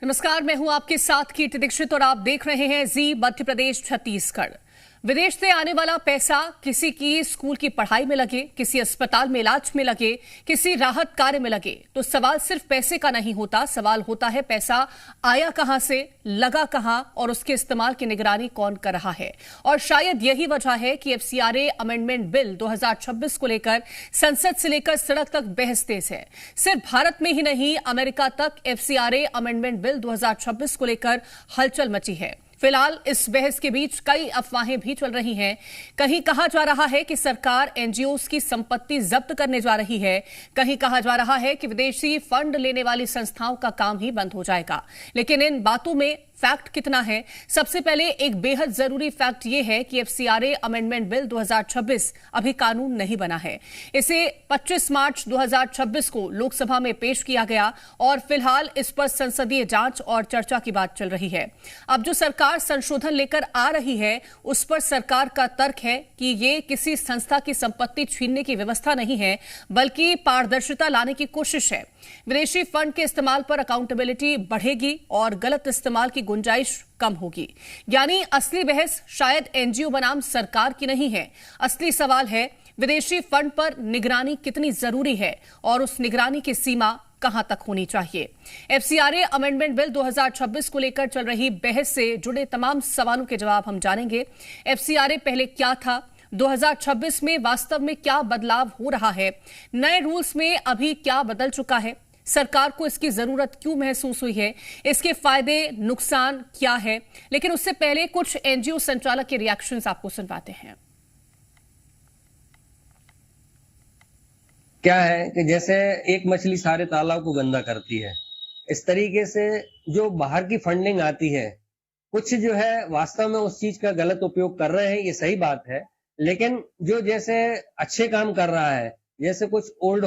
नमस्कार, मैं हूं आपके साथ कीर्ति दीक्षित और आप देख रहे हैं जी मध्य प्रदेश छत्तीसगढ़। विदेश से आने वाला पैसा किसी की स्कूल की पढ़ाई में लगे, किसी अस्पताल में इलाज में लगे, किसी राहत कार्य में लगे, तो सवाल सिर्फ पैसे का नहीं होता। सवाल होता है पैसा आया कहां से, लगा कहां और उसके इस्तेमाल की निगरानी कौन कर रहा है। और शायद यही वजह है कि एफसीआरए अमेंडमेंट बिल 2026 को लेकर संसद से लेकर सड़क तक बहस तेज है। सिर्फ भारत में ही नहीं, अमेरिका तक एफसीआरए अमेंडमेंट बिल 2026 को लेकर हलचल मची है। फिलहाल इस बहस के बीच कई अफवाहें भी चल रही हैं। कहीं कहा जा रहा है कि सरकार एनजीओज की संपत्ति जब्त करने जा रही है, कहीं कहा जा रहा है कि विदेशी फंड लेने वाली संस्थाओं का काम ही बंद हो जाएगा। लेकिन इन बातों में फैक्ट कितना है? सबसे पहले एक बेहद जरूरी फैक्ट यह है कि एफसीआरए अमेंडमेंट बिल 2026 अभी कानून नहीं बना है। इसे 25 मार्च 2026 को लोकसभा में पेश किया गया और फिलहाल इस पर संसदीय जांच और चर्चा की बात चल रही है। अब जो सरकार संशोधन लेकर आ रही है, उस पर सरकार का तर्क है कि ये किसी संस्था की संपत्ति छीनने की व्यवस्था नहीं है, बल्कि पारदर्शिता लाने की कोशिश है। विदेशी फंड के इस्तेमाल पर अकाउंटेबिलिटी बढ़ेगी और गलत इस्तेमाल की गुंजाइश कम होगी। यानी असली बहस शायद एनजीओ बनाम सरकार की नहीं है। असली सवाल है विदेशी फंड पर निगरानी कितनी जरूरी है और उस निगरानी की सीमा कहां तक होनी चाहिए। एफसीआरए अमेंडमेंट बिल 2026 को लेकर चल रही बहस से जुड़े तमाम सवालों के जवाब हम जानेंगे। एफसीआरए पहले क्या था, 2026 में वास्तव में क्या बदलाव हो रहा है, नए रूल्स में अभी क्या बदल चुका है, सरकार को इसकी जरूरत क्यों महसूस हुई है, इसके फायदे नुकसान क्या है। लेकिन उससे पहले कुछ एनजीओ संचालक के रिएक्शंस आपको सुनवाते हैं। क्या है कि जैसे एक मछली सारे तालाब को गंदा करती है, इस तरीके से जो बाहर की फंडिंग आती है, कुछ जो है वास्तव में उस चीज का गलत उपयोग कर रहे हैं, ये सही बात है। लेकिन जो जैसे अच्छे काम कर रहा है, जैसे कुछ ओल्ड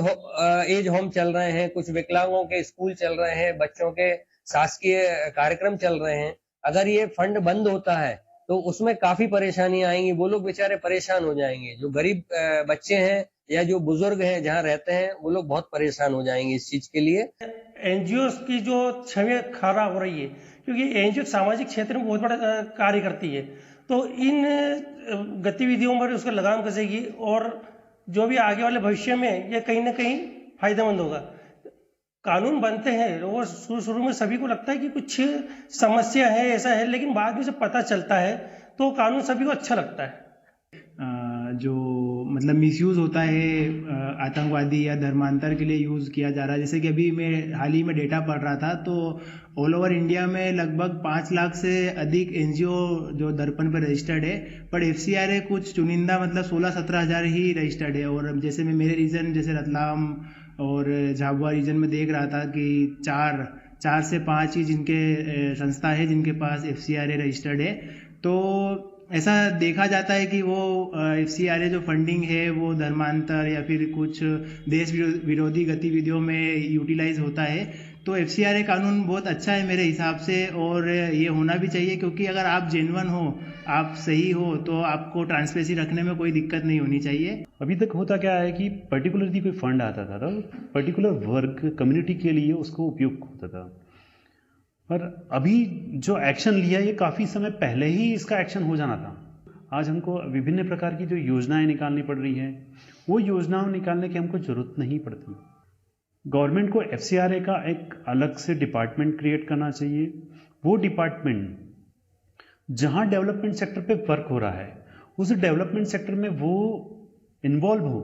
एज होम चल रहे हैं, कुछ विकलांगों के स्कूल चल रहे हैं, बच्चों के शासकीय कार्यक्रम चल रहे हैं, अगर ये फंड बंद होता है तो उसमें काफी परेशानियां आएंगी। वो लोग बेचारे परेशान हो जाएंगे। जो गरीब बच्चे हैं या जो बुजुर्ग हैं जहाँ रहते हैं, वो लोग बहुत परेशान हो जाएंगे इस चीज के लिए। एनजीओ की जो छवि खराब हो रही है, क्योंकि एनजीओ सामाजिक क्षेत्र में बहुत बड़ा कार्य करती है, तो इन गतिविधियों पर उसका लगाम कसेगी और जो भी आगे वाले भविष्य में ये कहीं ना कहीं फायदेमंद होगा। कानून बनते हैं और शुरू में सभी को लगता है कि कुछ समस्या है, ऐसा है, लेकिन बाद में जब पता चलता है तो कानून सभी को अच्छा लगता है। जो मतलब मिसयूज होता है आतंकवादी या धर्मांतर के लिए यूज़ किया जा रहा है। जैसे कि अभी मैं हाल ही में डेटा पढ़ रहा था, तो ऑल ओवर इंडिया में लगभग 5 लाख से अधिक एनजीओ जो दर्पण पर रजिस्टर्ड है, पर एफसीआरए कुछ चुनिंदा मतलब 16-17 हज़ार ही रजिस्टर्ड है। और जैसे मैं मेरे रीजन जैसे रतलाम और झाबुआ रीजन में देख रहा था कि 4 से 5 ही जिनके संस्था है जिनके पास एफसीआरए रजिस्टर्ड है। तो ऐसा देखा जाता है कि वो एफसीआरए जो फंडिंग है वो धर्मांतर या फिर कुछ देश विरोधी गतिविधियों में यूटिलाइज होता है। तो एफसीआरए कानून बहुत अच्छा है मेरे हिसाब से, और ये होना भी चाहिए, क्योंकि अगर आप जेन्युइन हो, आप सही हो, तो आपको ट्रांसपेरेंसी रखने में कोई दिक्कत नहीं होनी चाहिए। अभी तक होता क्या है कि पर्टिकुलरली कोई फंड आता था तो पर्टिकुलर वर्ग कम्युनिटी के लिए उसको उपयुक्त होता था, पर अभी जो एक्शन लिया ये काफ़ी समय पहले ही इसका एक्शन हो जाना था। आज हमको विभिन्न प्रकार की जो योजनाएं निकालनी पड़ रही है, वो योजनाओं निकालने की हमको जरूरत नहीं पड़ती। गवर्नमेंट को एफसीआरए का एक अलग से डिपार्टमेंट क्रिएट करना चाहिए। वो डिपार्टमेंट जहां डेवलपमेंट सेक्टर पे वर्क हो रहा है, उस डेवलपमेंट सेक्टर में वो इन्वॉल्व हो,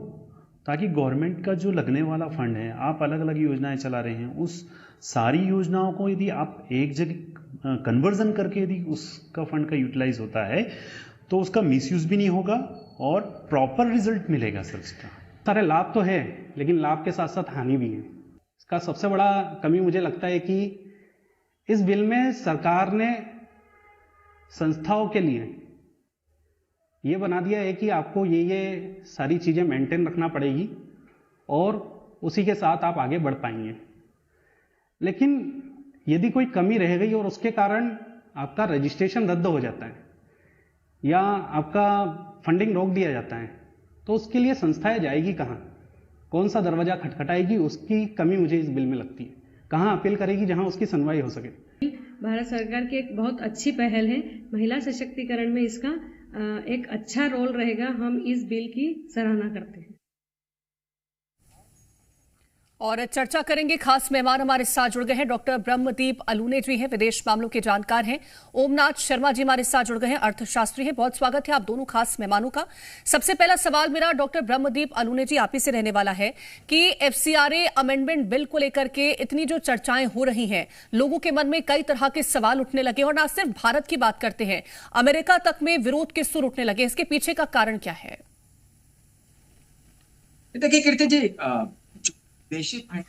ताकि गवर्नमेंट का जो लगने वाला फंड है, आप अलग अलग योजनाएं चला रहे हैं, उस सारी योजनाओं को यदि आप एक जगह कन्वर्जन करके यदि उसका फंड का यूटिलाइज होता है, तो उसका मिसयूज भी नहीं होगा और प्रॉपर रिजल्ट मिलेगा सर। उसका सारे लाभ तो है, लेकिन लाभ के साथ साथ हानि भी है। इसका सबसे बड़ा कमी मुझे लगता है कि इस बिल में सरकार ने संस्थाओं के लिए ये बना दिया है कि आपको ये सारी चीज़ें मेंटेन रखना पड़ेगी और उसी के साथ आप आगे बढ़ पाएंगे। लेकिन यदि कोई कमी रह गई और उसके कारण आपका रजिस्ट्रेशन रद्द हो जाता है या आपका फंडिंग रोक दिया जाता है, तो उसके लिए संस्थाएं जाएगी कहाँ, कौन सा दरवाजा खटखटाएगी, उसकी कमी मुझे इस बिल में लगती है। कहाँ अपील करेगी जहाँ उसकी सुनवाई हो सके। भारत सरकार की एक बहुत अच्छी पहल है, महिला सशक्तिकरण में इसका एक अच्छा रोल रहेगा। हम इस बिल की सराहना करते हैं। और चर्चा करेंगे, खास मेहमान हमारे साथ जुड़ गए हैं। डॉक्टर ब्रह्मदीप अलूने जी हैं, विदेश मामलों के जानकार हैं। ओमनाथ शर्मा जी हमारे साथ जुड़ गए हैं, अर्थशास्त्री हैं। बहुत स्वागत है आप दोनों खास मेहमानों का। सबसे पहला सवाल मेरा डॉक्टर ब्रह्मदीप अलूने जी आप ही से रहने वाला है कि FCRA अमेंडमेंट बिल को लेकर के इतनी जो चर्चाएं हो रही हैं, लोगों के मन में कई तरह के सवाल उठने लगे और न सिर्फ भारत की बात करते हैं, अमेरिका तक में विरोध के सुर उठने लगे। इसके पीछे का कारण क्या है? देखिए कीर्ति जी, विदेशी फंड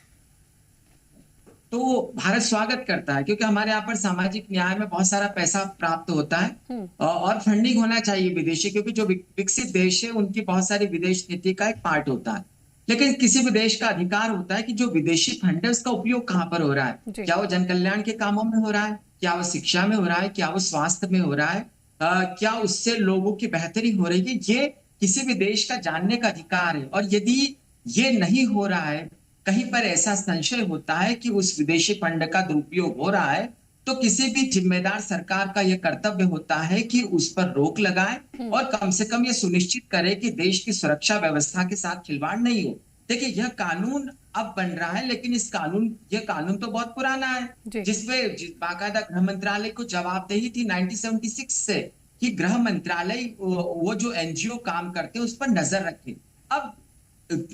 तो भारत स्वागत करता है, क्योंकि हमारे यहाँ पर सामाजिक न्याय में बहुत सारा पैसा प्राप्त होता है और फंडिंग होना चाहिए विदेशी, क्योंकि जो विकसित देश है उनकी बहुत सारी विदेश नीति का एक पार्ट होता है। लेकिन किसी भी देश का अधिकार होता है कि जो विदेशी फंड है उसका उपयोग कहाँ पर हो रहा है, क्या वो जन कल्याण के कामों में हो रहा है, क्या वो शिक्षा में हो रहा है, क्या वो स्वास्थ्य में हो रहा है, क्या उससे लोगों की बेहतरी हो रही है, ये किसी भी देश का जानने का अधिकार है। और यदि ये नहीं हो रहा है, कहीं पर ऐसा संशय होता है कि उस विदेशी फंड का दुरुपयोग हो रहा है, तो किसी भी जिम्मेदार सरकार का यह कर्तव्य होता है कि उस पर रोक लगाए और कम से कम ये सुनिश्चित करे कि देश की सुरक्षा व्यवस्था के साथ खिलवाड़ नहीं हो। देखिए यह कानून अब बन रहा है, लेकिन यह कानून तो बहुत पुराना है, जिसमें बाकायदा गृह मंत्रालय को जवाबदेही थी 1976 से कि गृह मंत्रालय वो जो NGO काम करते हैं उस पर नजर रखे। अब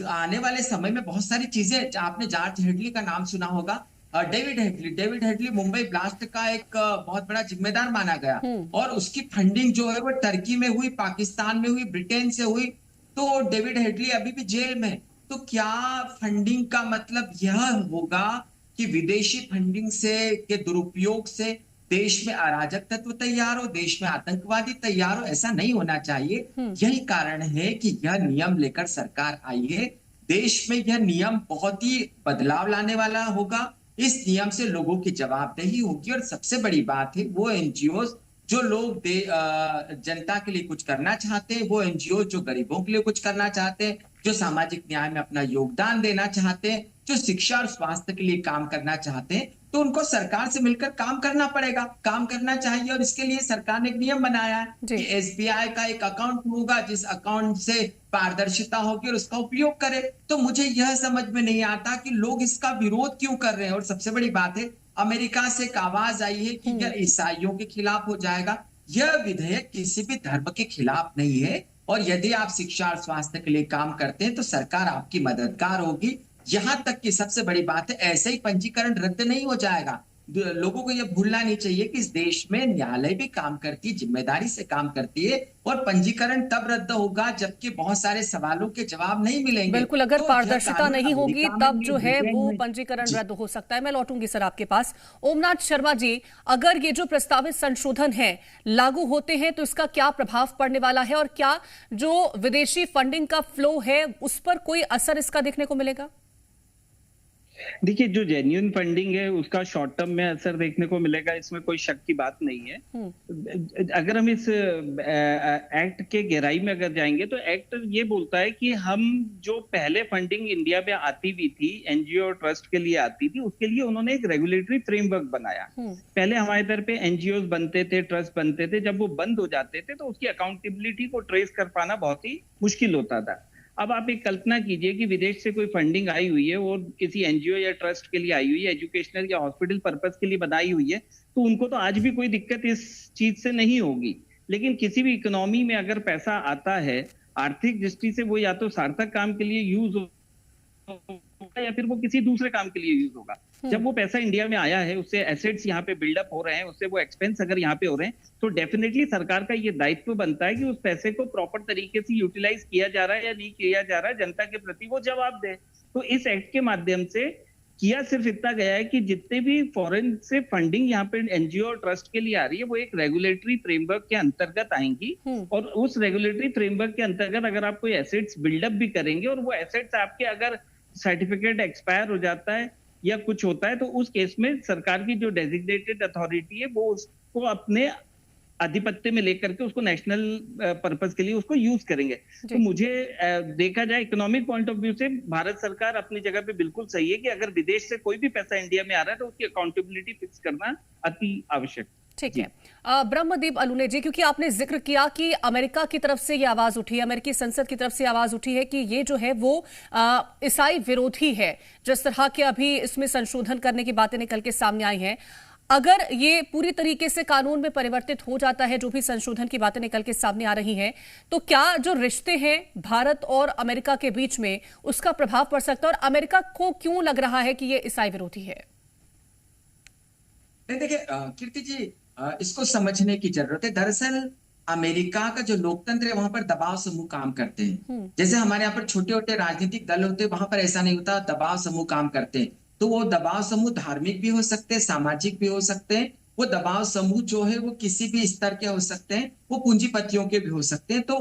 आने वाले समय में बहुत सारी चीजें, आपने जॉर्ज हेडली का नाम सुना होगा, डेविड हेडली मुंबई ब्लास्ट का एक बहुत बड़ा जिम्मेदार माना गया और उसकी फंडिंग जो है वो टर्की में हुई, पाकिस्तान में हुई, ब्रिटेन से हुई। तो डेविड हेडली अभी भी जेल में। तो क्या फंडिंग का मतलब यह होगा कि विदेशी फंडिंग से के दुरुपयोग से देश में अराजक तत्व तैयार हो, देश में आतंकवादी तैयार हो? ऐसा नहीं होना चाहिए। यही कारण है कि यह नियम लेकर सरकार आई है। देश में यह नियम बहुत ही बदलाव लाने वाला होगा। इस नियम से लोगों की जवाबदेही होगी और सबसे बड़ी बात है वो NGOs जो लोग जनता के लिए कुछ करना चाहते हैं, वो NGOs जो गरीबों के लिए कुछ करना चाहते हैं, जो सामाजिक न्याय में अपना योगदान देना चाहते हैं, जो शिक्षा और स्वास्थ्य के लिए काम करना चाहते हैं, तो उनको सरकार से मिलकर काम करना पड़ेगा, काम करना चाहिए। और इसके लिए सरकार ने एक नियम बनाया है कि SBI का एक अकाउंट होगा जिस अकाउंट से पारदर्शिता होगी और उसका उपयोग करे। तो मुझे यह समझ में नहीं आता कि लोग इसका विरोध क्यों कर रहे हैं। और सबसे बड़ी बात है, अमेरिका से एक आवाज आई है कि यह ईसाइयों के खिलाफ हो जाएगा। यह विधेयक किसी भी धर्म के खिलाफ नहीं है और यदि आप शिक्षा और स्वास्थ्य के लिए काम करते हैं तो सरकार आपकी मददगार होगी। यहां तक कि सबसे बड़ी बात है, ऐसे ही पंजीकरण रद्द नहीं हो जाएगा। लोगों को यह भूलना नहीं चाहिए कि इस देश में न्यायालय भी काम करती है, जिम्मेदारी से काम करती है और पंजीकरण तब रद्द होगा जबकि बहुत सारे सवालों के जवाब नहीं मिलेंगे। बिल्कुल, अगर पारदर्शिता नहीं होगी तब जो है वो पंजीकरण रद्द हो सकता है। मैं लौटूंगी सर आपके पास। ओमनाथ शर्मा जी, अगर ये जो प्रस्तावित संशोधन है लागू होते हैं तो इसका क्या प्रभाव पड़ने वाला है और क्या जो विदेशी फंडिंग का फ्लो है उस पर कोई असर इसका देखने को मिलेगा? देखिए, जो जेन्युइन फंडिंग है उसका शॉर्ट टर्म में असर देखने को मिलेगा, इसमें कोई शक की बात नहीं है। अगर हम इस एक्ट के गहराई में अगर जाएंगे तो एक्ट ये बोलता है कि हम जो पहले फंडिंग इंडिया में आती भी थी, NGO और ट्रस्ट के लिए आती थी, उसके लिए उन्होंने एक रेगुलेटरी फ्रेमवर्क बनाया। पहले हमारे तरफ पे NGOs बनते थे, ट्रस्ट बनते थे, जब वो बंद हो जाते थे तो उसकी अकाउंटेबिलिटी को ट्रेस कर पाना बहुत ही मुश्किल होता था। अब आप एक कल्पना कीजिए कि विदेश से कोई फंडिंग आई हुई है और किसी NGO या ट्रस्ट के लिए आई हुई है, एजुकेशनल या हॉस्पिटल पर्पस के लिए बनाई हुई है, तो उनको तो आज भी कोई दिक्कत इस चीज से नहीं होगी। लेकिन किसी भी इकोनॉमी में अगर पैसा आता है, आर्थिक दृष्टि से वो या तो सार्थक काम के लिए यूज होगा या फिर वो किसी दूसरे काम के लिए यूज होगा। जब वो पैसा इंडिया में आया है, उससे एसेट्स यहाँ पे बिल्डअप हो रहे हैं, उससे वो एक्सपेंस अगर यहाँ पे हो रहे हैं, तो डेफिनेटली सरकार का ये दायित्व बनता है कि उस पैसे को प्रॉपर तरीके से यूटिलाइज किया जा रहा है या नहीं किया जा रहा है, जनता के प्रति वो जवाब दे। तो इस एक्ट के माध्यम से किया सिर्फ इतना गया है कि जितने भी फॉरेन से फंडिंग यहाँ पे NGO और ट्रस्ट के लिए आ रही है वो एक रेगुलेटरी फ्रेमवर्क के अंतर्गत आएंगी और उस रेगुलेटरी फ्रेमवर्क के अंतर्गत अगर आप कोई एसेट्स बिल्डअप भी करेंगे और वो एसेट्स आपके अगर सर्टिफिकेट एक्सपायर हो जाता है या कुछ होता है, तो उस केस में सरकार की जो डेजिग्नेटेड अथॉरिटी है वो उसको अपने आधिपत्य में लेकर के उसको नेशनल पर्पस के लिए उसको यूज करेंगे। तो मुझे देखा जाए इकोनॉमिक पॉइंट ऑफ व्यू से भारत सरकार अपनी जगह पे बिल्कुल सही है कि अगर विदेश से कोई भी पैसा इंडिया में आ रहा है तो उसकी अकाउंटेबिलिटी फिक्स करना अति आवश्यक। ठीक है। ब्रह्मदीप अलूने जी, क्योंकि आपने जिक्र किया कि अमेरिका की तरफ से ये आवाज उठी है, अमेरिकी संसद की तरफ से आवाज उठी है कि ये जो है वो ईसाई विरोधी है, जिस तरह के अभी इसमें संशोधन करने की बातें निकल के सामने आई हैं। अगर ये पूरी तरीके से कानून में परिवर्तित हो जाता है, जो भी संशोधन की बातें निकल के सामने आ रही हैं, तो क्या जो रिश्ते हैं भारत और अमेरिका के बीच में उसका प्रभाव पड़ सकता है, और अमेरिका को क्यों लग रहा है कि ये ईसाई विरोधी है? देखिए कीर्ति जी, इसको समझने की जरूरत है। दरअसल अमेरिका का जो लोकतंत्र है वहां पर दबाव समूह काम करते हैं। जैसे हमारे यहाँ पर छोटे छोटे राजनीतिक दल होते हैं, वहां पर ऐसा नहीं होता, दबाव समूह काम करते हैं। तो वो दबाव समूह धार्मिक भी हो सकते हैं, सामाजिक भी हो सकते हैं। वो दबाव समूह जो है वो किसी भी स्तर के हो सकते हैं, वो पूंजीपतियों के भी हो सकते हैं। तो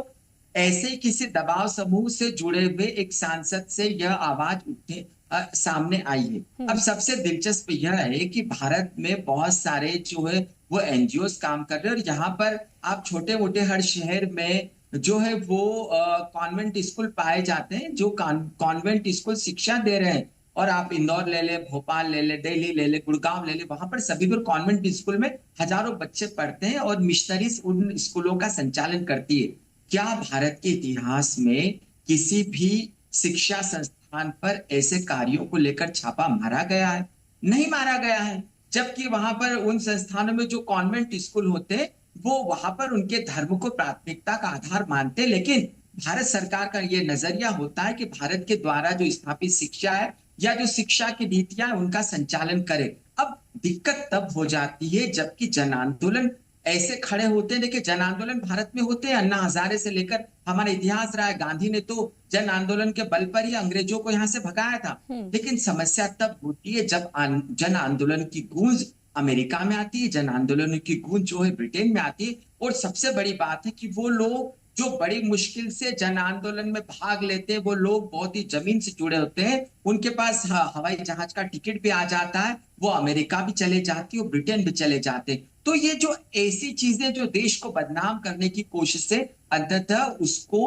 ऐसे ही किसी दबाव समूह से जुड़े हुए एक सांसद से यह आवाज सामने आई है। अब सबसे दिलचस्प यह है कि भारत में बहुत सारे जो है वो एनजीओ काम कर रहे हैं, और यहाँ पर आप छोटे मोटे हर शहर में जो है वो कॉन्वेंट स्कूल पाए जाते हैं, जो कॉन्वेंट स्कूल शिक्षा दे रहे हैं। और आप इंदौर ले ले, भोपाल ले ले, दिल्ली ले ले, गुड़गांव ले ले, वहां पर सभी पर कॉन्वेंट स्कूल में हजारों बच्चे पढ़ते हैं और मिशनरीज उन स्कूलों का संचालन करती है। क्या भारत के इतिहास में किसी भी शिक्षा संस्थान पर ऐसे कार्यों को लेकर छापा मारा गया है? नहीं मारा गया है। जबकि वहां पर उन संस्थानों में जो कॉन्वेंट स्कूल होते वो वहां पर उनके धर्म को प्राथमिकता का आधार मानते, लेकिन भारत सरकार का ये नजरिया होता है कि भारत के द्वारा जो स्थापित शिक्षा है या जो शिक्षा की नीतियां उनका संचालन करे। अब दिक्कत तब हो जाती है जबकि जन आंदोलन ऐसे खड़े होते हैं। देखिए जन आंदोलन भारत में होते हैं, अन्ना हजारे से लेकर हमारा इतिहास रहा है। गांधी ने तो जन आंदोलन के बल पर ही अंग्रेजों को यहाँ से भगाया था। लेकिन समस्या तब होती है जब जन आंदोलन की गूंज अमेरिका में आती है, जन आंदोलन की गूंज जो है ब्रिटेन में आती है। और सबसे बड़ी बात है कि वो लोग जो बड़ी मुश्किल से जन आंदोलन में भाग लेते हैं, वो लोग बहुत ही जमीन से जुड़े होते हैं, उनके पास हवाई जहाज का टिकट भी आ जाता है, वो अमेरिका भी चले जाती है और ब्रिटेन भी चले जाते हैं। तो ये जो ऐसी चीजें जो देश को बदनाम करने की कोशिश से अंततः उसको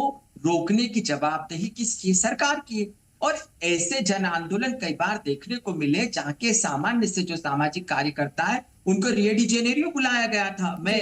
रोकने की जवाबदेही किसकी? सरकार की है। और ऐसे जन आंदोलन कई बार देखने को मिले जहाँ के सामान्य से जो सामाजिक कार्यकर्ता है उनको रियो डी जेनेरियो बुलाया गया था। मैं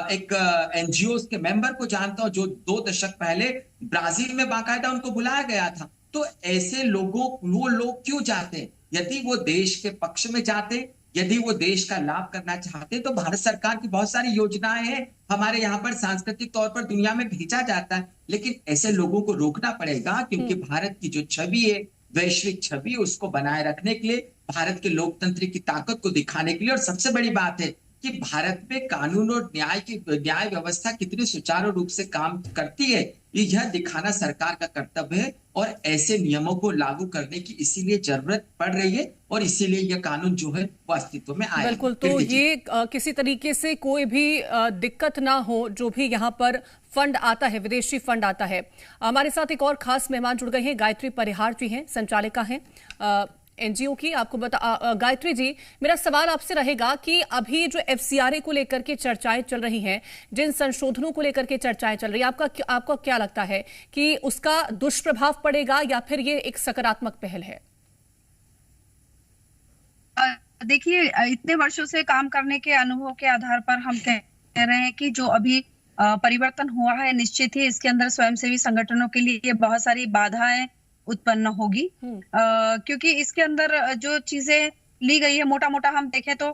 एक एनजीओ के मेंबर को जानता हूं जो 2 दशक पहले ब्राजील में बाकायदा उनको बुलाया गया था। तो ऐसे लोगों वो लोग क्यों जाते? यदि वो देश के पक्ष में जाते, यदि वो देश का लाभ करना चाहते, तो भारत सरकार की बहुत सारी योजनाएं हैं, हमारे यहाँ पर सांस्कृतिक तौर पर दुनिया में भेजा जाता है। लेकिन ऐसे लोगों को रोकना पड़ेगा, क्योंकि भारत की जो छवि है, वैश्विक छवि, उसको बनाए रखने के लिए, भारत के लोकतंत्र की ताकत को दिखाने के लिए। और सबसे बड़ी बात है कि भारत में कानून और न्याय व्यवस्था कितनी सुचारू रूप से काम करती है, यह दिखाना सरकार का कर्तव्य है। और ऐसे नियमों को लागू करने की इसीलिए जरूरत पड़ रही है, और इसीलिए यह कानून जो है वो अस्तित्व में आया। बिल्कुल। तो ये किसी तरीके से कोई भी दिक्कत ना हो, जो भी यहाँ पर फंड आता है, विदेशी फंड आता है। हमारे साथ एक और खास मेहमान जुड़ गए हैं, गायत्री परिहार जी हैं, संचालिका हैं एनजीओ की। आपको गायत्री जी, मेरा सवाल आपसे रहेगा कि अभी जो एफसीआरए को लेकर के चर्चाएं चल रही हैं, जिन संशोधनों को लेकर के चर्चाएं चल रही है, आपको क्या लगता है कि उसका दुष्प्रभाव पड़ेगा या फिर ये एक सकारात्मक पहल है? देखिए, इतने वर्षों से काम करने के अनुभव के आधार पर हम कह रहे हैं कि जो अभी परिवर्तन हुआ है, निश्चित ही इसके अंदर स्वयंसेवी संगठनों के लिए बहुत सारी बाधाएं उत्पन्न होगी, क्योंकि इसके अंदर जो चीजें ली गई है, मोटा मोटा हम देखें तो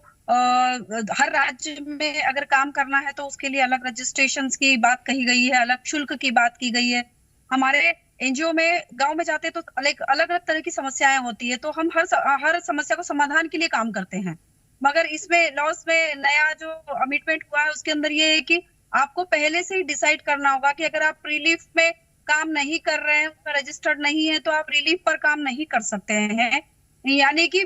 हर राज्य में अगर काम करना है तो उसके लिए अलग रजिस्ट्रेशंस की बात कही गई है, अलग शुल्क की बात की गई है। हमारे एनजीओ में गांव में जाते तो अलग अलग तरह की समस्याएं होती है, तो हम हर समस्या को समाधान के लिए काम करते हैं। मगर इसमें लॉस में नया जो अमिटमेंट हुआ है उसके अंदर ये है कि आपको पहले से ही डिसाइड करना होगा कि अगर आप रिलीफ में काम नहीं कर रहे हैं, रजिस्टर्ड नहीं है, तो आप रिलीफ पर काम नहीं कर सकते हैं। यानी कि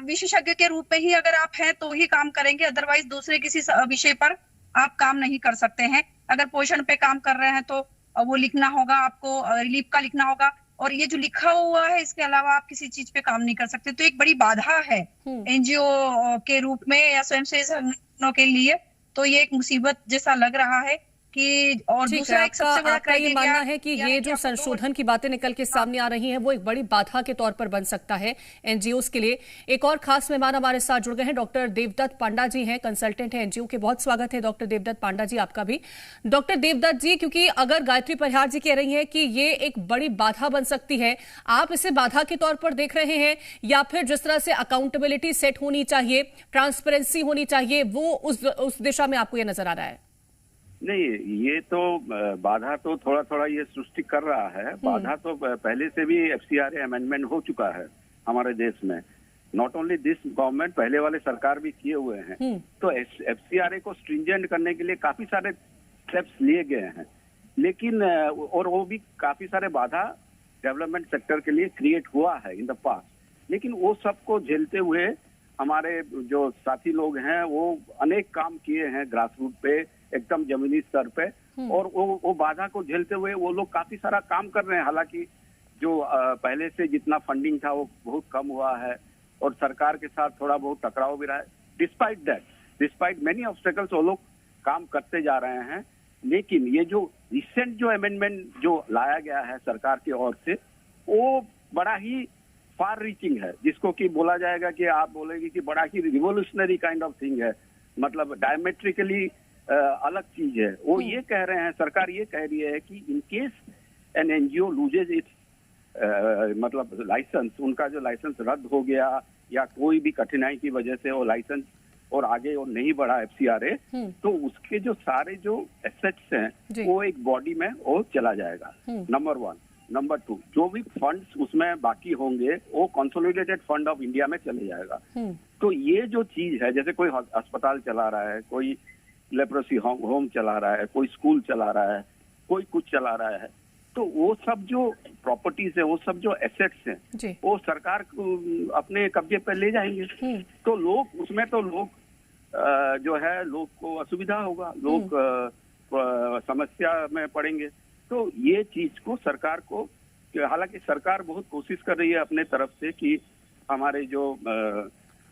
विशेषज्ञ के रूप में ही अगर आप हैं तो ही काम करेंगे, अदरवाइज दूसरे किसी विषय पर आप काम नहीं कर सकते हैं। अगर पोषण पे काम कर रहे हैं तो वो लिखना होगा, आपको रिलीफ का लिखना होगा। और ये जो लिखा हुआ है इसके अलावा आप किसी चीज पे काम नहीं कर सकते, तो एक बड़ी बाधा है एनजीओ के रूप में या स्वयंसेवी संगठनों के लिए। तो ये एक मुसीबत जैसा लग रहा है कि, और दूसरा एक सबसे बड़ा आपका ये मानना है कि ये जो संशोधन की बातें निकल के सामने आ रही हैं वो एक बड़ी बाधा के तौर पर बन सकता है एनजीओस के लिए। एक और खास मेहमान हमारे साथ जुड़ गए हैं, डॉक्टर देवदत्त पांडा जी हैं, कंसल्टेंट हैं एनजीओ के। बहुत स्वागत है डॉक्टर देवदत्त पांडा जी आपका भी। डॉक्टर देवदत्त जी, क्योंकि अगर गायत्री परिहार जी कह रही है कि ये एक बड़ी बाधा बन सकती है, आप इसे बाधा के तौर पर देख रहे हैं या फिर जिस तरह से अकाउंटेबिलिटी सेट होनी चाहिए, ट्रांसपेरेंसी होनी चाहिए, वो उस दिशा में आपको ये नजर आ रहा है? नहीं, ये तो बाधा तो थोड़ा थोड़ा ये सृष्टि कर रहा है। बाधा तो पहले से भी एफसीआरए अमेंडमेंट हो चुका है हमारे देश में। नॉट ओनली दिस गवर्नमेंट, पहले वाले सरकार भी किए हुए हैं। तो एफसीआरए को स्ट्रिंजेंट करने के लिए काफी सारे स्टेप्स लिए गए हैं, लेकिन और वो भी काफी सारे बाधा डेवलपमेंट सेक्टर के लिए क्रिएट हुआ है इन द पास्ट। लेकिन वो सबको झेलते हुए हमारे जो साथी लोग हैं वो अनेक काम किए हैं ग्रास रूट पे, एकदम जमीनी स्तर पे, और वो बाधा को झेलते हुए वो लोग काफी सारा काम कर रहे हैं। हालांकि जो पहले से जितना फंडिंग था वो बहुत कम हुआ है और सरकार के साथ थोड़ा बहुत टकराव भी रहा है। Despite that, despite many obstacles, वो लोग काम करते जा रहे हैं। लेकिन ये जो रिसेंट जो अमेंडमेंट जो लाया गया है सरकार की ओर से, वो बड़ा ही फार रीचिंग है, जिसको कि बोला जाएगा कि आप बोलेंगे कि बड़ा ही रिवोल्यूशनरी काइंड ऑफ थिंग है, मतलब डायमेट्रिकली अलग चीज है। वो ये कह रहे हैं, सरकार ये कह रही है कि in case an NGO loses it's मतलब लाइसेंस, उनका जो लाइसेंस रद्द हो गया या कोई भी कठिनाई की वजह से वो लाइसेंस और आगे और नहीं बढ़ा एफसीआरए, तो उसके जो सारे जो एसेट्स हैं वो एक बॉडी में वो चला जाएगा, नंबर 1। नंबर 2, जो भी फंड्स उसमें बाकी होंगे वो कंसोलिडेटेड फंड ऑफ इंडिया में चले जाएगा। तो ये जो चीज है, जैसे कोई अस्पताल चला रहा है, कोई लेप्रोसी होम चला रहा है, कोई स्कूल चला रहा है, कोई कुछ चला रहा है, तो वो सब जो प्रॉपर्टीज है, वो सब जो एसेट्स हैं, वो सरकार अपने कब्जे पर ले जाएंगे। तो लोग उसमें तो लोग जो है लोग को असुविधा होगा, लोग समस्या में पड़ेंगे। तो ये चीज को सरकार को, हालांकि सरकार बहुत कोशिश कर रही है अपने तरफ से कि हमारे जो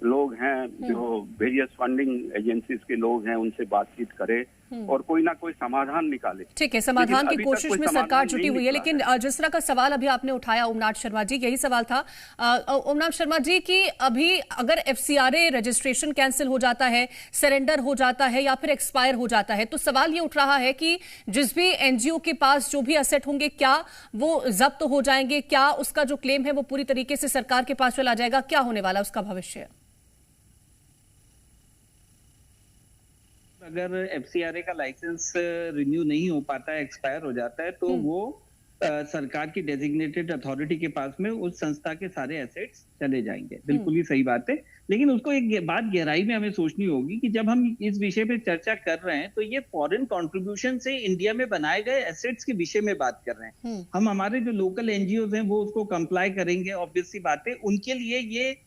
लोग हैं, जो वेरियस फंडिंग एजेंसीज के लोग हैं, उनसे बातचीत करे और कोई ना कोई समाधान निकाले। ठीक है, समाधान की कोशिश में सरकार जुटी हुई है। लेकिन जिस तरह का सवाल अभी आपने उठाया ओमनाथ शर्मा जी, यही सवाल था ओमनाथ शर्मा जी कि अभी अगर एफसीआरए रजिस्ट्रेशन कैंसिल हो जाता है, सरेंडर हो जाता है या फिर एक्सपायर हो जाता है, तो सवाल ये उठ रहा है कि जिस भी एनजीओ के पास जो भी एसेट होंगे, क्या वो जब्त हो जाएंगे? क्या उसका जो क्लेम है वो पूरी तरीके से सरकार के पास चला जाएगा? क्या होने वाला उसका भविष्य? अगर एफसीआरए का लाइसेंस रिन्यू नहीं हो पाता है, एक्सपायर हो जाता है, तो वो सरकार की डेजिग्नेटेड अथॉरिटी के पास में उस संस्था के सारे एसेट्स चले जाएंगे। बिल्कुल ही सही बात है। लेकिन उसको एक बात गहराई में हमें सोचनी होगी कि जब हम इस विषय पे चर्चा कर रहे हैं तो ये फॉरेन कंट्रीब्यूशन से इंडिया में बनाए गए एसेट्स के विषय में बात कर रहे हैं। हम हमारे जो लोकल एनजीओ हैं वो उसको कंप्लाई करेंगे, ऑब्वियस सी बात है। उनके लिए ये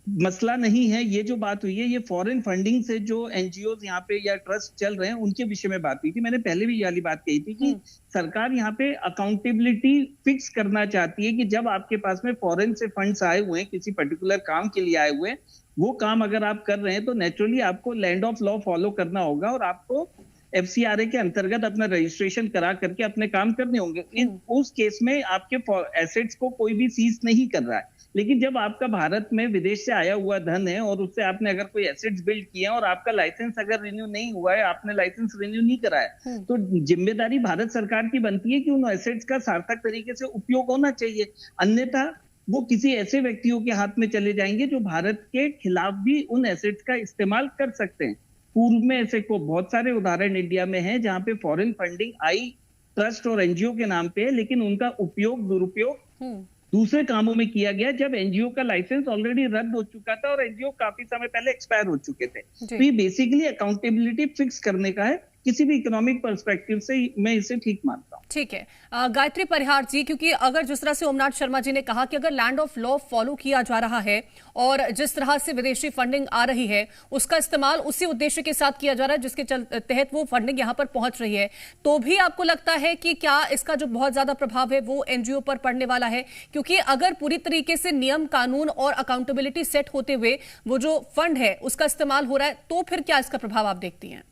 मसला नहीं है। ये जो बात हुई है ये फॉरेन फंडिंग से जो एनजीओ यहाँ पे या ट्रस्ट चल रहे हैं उनके विषय में बात हुई थी। मैंने पहले भी ये वाली बात कही थी कि सरकार यहाँ पे अकाउंटेबिलिटी फिक्स करना चाहती है कि जब आपके पास में फॉरेन से फंड्स आए हुए हैं, किसी पर्टिकुलर काम के लिए आए हुए हैं, वो काम अगर आप कर रहे हैं तो नेचुरली आपको लैंड ऑफ लॉ फॉलो करना होगा और आपको एफसीआरए के अंतर्गत अपना रजिस्ट्रेशन करा करके अपने काम करने होंगे। उस केस में आपके एसेट्स को कोई भी सीज नहीं कर रहा है। लेकिन जब आपका भारत में विदेश से आया हुआ धन है और उससे आपने अगर कोई एसेट्स बिल्ड किए और आपका लाइसेंस अगर रिन्यू नहीं हुआ है, आपने लाइसेंस रिन्यू नहीं कराया, तो जिम्मेदारी भारत सरकार की बनती है कि उन एसेट्स का सार्थक तरीके से उपयोग होना चाहिए। अन्यथा वो किसी ऐसे व्यक्तियों के हाथ में चले जाएंगे जो भारत के खिलाफ भी उन एसेट्स का इस्तेमाल कर सकते हैं। पूर्व में ऐसे को बहुत सारे उदाहरण इंडिया में हैं जहां पे फॉरेन फंडिंग आई ट्रस्ट और एनजीओ के नाम पे, लेकिन उनका उपयोग दुरुपयोग दूसरे कामों में किया गया जब एनजीओ का लाइसेंस ऑलरेडी रद्द हो चुका था और एनजीओ काफी समय पहले एक्सपायर हो चुके थे। तो ये बेसिकली अकाउंटेबिलिटी फिक्स करने का है किसी भी इकोनॉमिक पर्सपेक्टिव से मैं इसे ठीक मानता हूँ। ठीक है गायत्री परिहार जी, क्योंकि अगर जिस तरह से ओमनाथ शर्मा जी ने कहा कि अगर लैंड ऑफ लॉ फॉलो किया जा रहा है और जिस तरह से विदेशी फंडिंग आ रही है उसका इस्तेमाल उसी उद्देश्य के साथ किया जा रहा है जिसके तहत वो फंडिंग यहां पर पहुंच रही है, तो भी आपको लगता है कि क्या इसका जो बहुत ज्यादा प्रभाव है वो एनजीओ पर पड़ने वाला है? क्योंकि अगर पूरी तरीके से नियम कानून और अकाउंटेबिलिटी सेट होते हुए वो जो फंड है उसका इस्तेमाल हो रहा है तो फिर क्या इसका प्रभाव आप देखती हैं?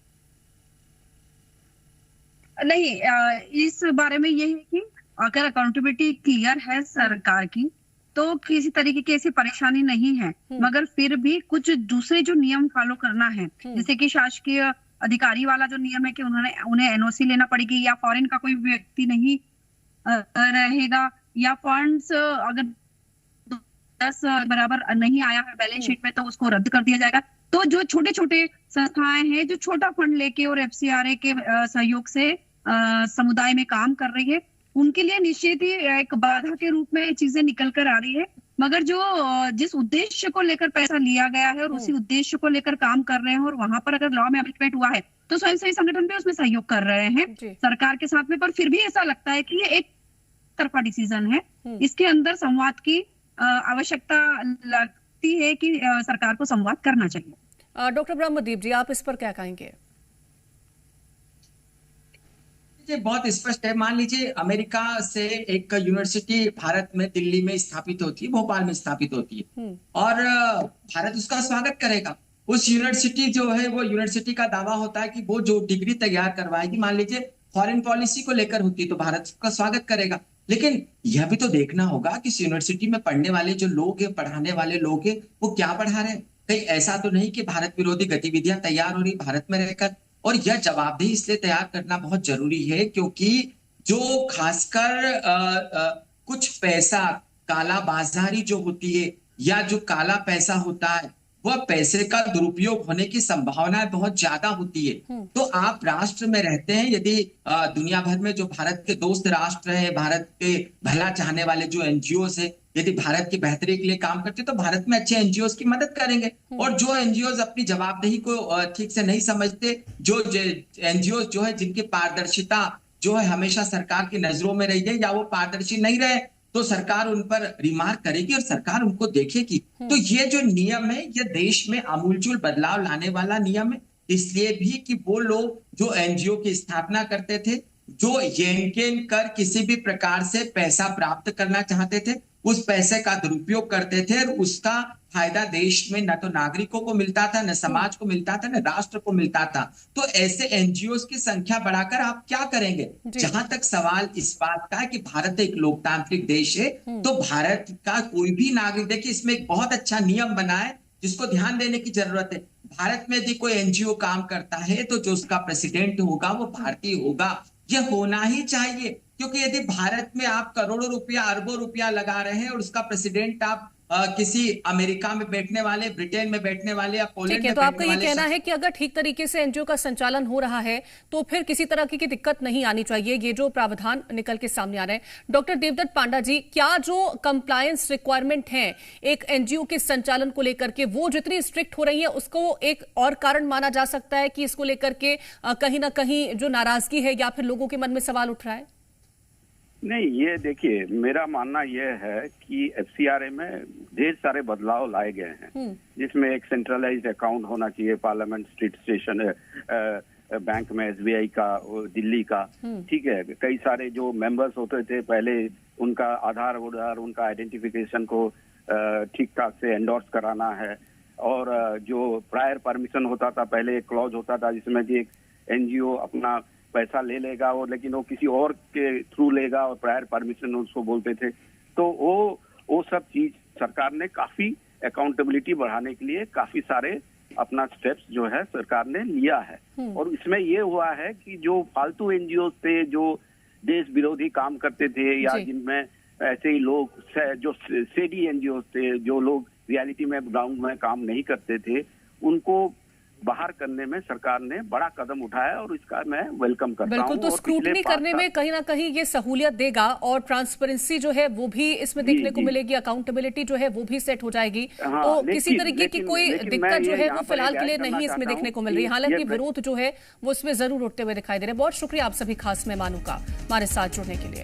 नहीं, इस बारे में ये है कि अगर अकाउंटेबिलिटी क्लियर है सरकार की तो किसी तरीके की ऐसी परेशानी नहीं है, मगर फिर भी कुछ दूसरे जो नियम फॉलो करना है, जैसे कि शासकीय अधिकारी वाला जो नियम है कि उन्हें एनओसी लेना पड़ेगी, या फॉरेन का कोई व्यक्ति नहीं रहेगा, या फंड्स अगर 10 बराबर नहीं आया है बैलेंस शीट में तो उसको रद्द कर दिया जाएगा। तो जो छोटे छोटे संस्थाएं हैं जो छोटा फंड लेके और एफसीआरए के सहयोग से समुदाय में काम कर रही है, उनके लिए निश्चित ही एक बाधा के रूप में चीजें निकल कर आ रही है। मगर जो जिस उद्देश्य को लेकर पैसा लिया गया है और उसी उद्देश्य को लेकर काम कर रहे हैं और वहां पर अगर लॉ में अमेंडमेंट हुआ है तो स्वयंसेवी संगठन भी उसमें सहयोग कर रहे हैं सरकार के साथ में। पर फिर भी ऐसा लगता है कि ये एक तरफा डिसीजन है, इसके अंदर संवाद की आवश्यकता लगती है कि सरकार को संवाद करना चाहिए। डॉक्टर ब्रह्मदीप जी, आप इस पर क्या कहेंगे? बहुत स्पष्ट है। मान लीजिए अमेरिका से एक यूनिवर्सिटी भारत में दिल्ली में स्थापित होती है, भोपाल में स्थापित होती है और भारत उसका स्वागत करेगा। उस यूनिवर्सिटी जो है वो यूनिवर्सिटी का दावा होता है कि वो जो डिग्री तैयार करवाएगी, मान लीजिए फॉरेन पॉलिसी को लेकर होती है तो भारत उसका स्वागत करेगा। लेकिन यह भी तो देखना होगा कि इस यूनिवर्सिटी में पढ़ने वाले जो लोग हैं, पढ़ाने वाले लोग हैं, वो क्या पढ़ा रहे हैं। कहीं ऐसा तो नहीं कि भारत विरोधी गतिविधियां तैयार हो रही भारत में रहकर। और यह जवाबदेही इसलिए तैयार करना बहुत जरूरी है क्योंकि जो खासकर कुछ पैसा काला बाजारी जो होती है या जो काला पैसा होता है वह पैसे का दुरुपयोग होने की संभावना बहुत ज्यादा होती है। तो आप राष्ट्र में रहते हैं, यदि दुनिया भर में जो भारत के दोस्त राष्ट्र हैं, भारत के भला चाहने वाले जो एनजीओ है, यदि भारत की बेहतरी के लिए काम करते तो भारत में अच्छे एनजीओ की मदद करेंगे। और जो एनजीओ अपनी जवाबदेही को ठीक से नहीं समझते, जो एनजीओ जो है जिनकी पारदर्शिता जो है हमेशा सरकार की नजरों में रही है या वो पारदर्शी नहीं रहे तो सरकार उन पर रिमार्क करेगी और सरकार उनको देखेगी। तो ये जो नियम है ये देश में आमूलचूल बदलाव लाने वाला नियम है, इसलिए भी कि वो लोग जो एनजीओ की स्थापना करते थे, जो येन कर किसी भी प्रकार से पैसा प्राप्त करना चाहते थे, उस पैसे का दुरुपयोग करते थे और उसका फायदा देश में न तो नागरिकों को मिलता था, न समाज को मिलता था, न राष्ट्र को मिलता था। तो ऐसे एनजीओ की संख्या बढ़ाकर आप क्या करेंगे? जहां तक सवाल इस बात का है कि भारत एक लोकतांत्रिक देश है तो भारत का कोई भी नागरिक, देखिए इसमें एक बहुत अच्छा नियम बना है जिसको ध्यान देने की जरूरत है। भारत में यदि कोई एनजीओ काम करता है तो जो उसका प्रेसिडेंट होगा वो भारतीय होगा, यह होना ही चाहिए। क्योंकि यदि भारत में आप करोड़ों रुपया अरबों रुपया लगा रहे हैं और उसका प्रेसिडेंट आप किसी अमेरिका में बैठने वाले, ब्रिटेन में बैठने वाले या पोलैंड में तो आपका ये कहना है कि अगर ठीक तरीके से एनजीओ का संचालन हो रहा है तो फिर किसी तरह की दिक्कत नहीं आनी चाहिए, ये जो प्रावधान निकल के सामने आ रहे हैं। डॉक्टर देवदत्त पांडा जी, क्या जो कंप्लायंस रिक्वायरमेंट है एक एनजीओ के संचालन को लेकर के वो जितनी स्ट्रिक्ट हो रही है उसको एक और कारण माना जा सकता है कि इसको लेकर के कहीं ना कहीं जो नाराजगी है या फिर लोगों के मन में सवाल उठ रहा है? नहीं, ये देखिए मेरा मानना यह है कि एफसीआरए में ढेर सारे बदलाव लाए गए हैं जिसमें एक सेंट्रलाइज्ड अकाउंट होना चाहिए, पार्लियामेंट स्ट्रीट स्टेशन बैंक में एसबीआई का, दिल्ली का, ठीक है। कई सारे जो मेंबर्स होते थे पहले उनका आधार उनका आइडेंटिफिकेशन को ठीक ठाक से एंडोर्स कराना है। और जो प्रायर परमिशन होता था, पहले एक क्लॉज होता था जिसमें कि एक एनजीओ अपना पैसा ले लेगा और लेकिन वो किसी और के थ्रू लेगा और प्रायर परमिशन उसको बोलते थे। तो वो सब चीज सरकार ने काफी अकाउंटेबिलिटी बढ़ाने के लिए काफी सारे अपना स्टेप्स जो है सरकार ने लिया है। और इसमें ये हुआ है कि जो फालतू एनजीओ थे, जो देश विरोधी काम करते थे या जिनमें ऐसे ही लोग जो सेडी एनजीओ थे, जो लोग रियलिटी में ग्राउंड में काम नहीं करते थे, उनको बाहर करने में सरकार ने बड़ा कदम उठाया और इसका मैं वेलकम करता हूं। बिल्कुल, तो स्क्रूटनी करने में कहीं ना कहीं ये सहूलियत देगा और ट्रांसपेरेंसी जो है वो भी इसमें देखने को मिलेगी, अकाउंटेबिलिटी जो है वो भी सेट हो जाएगी। तो किसी तरीके की कोई दिक्कत जो है वो फिलहाल के लिए नहीं इसमें देखने को मिल रही है। हालांकि विरोध जो है वो इसमें जरूर उठते हुए दिखाई दे रहे हैं। बहुत शुक्रिया आप सभी खास मेहमानों का हमारे साथ जुड़ने के लिए।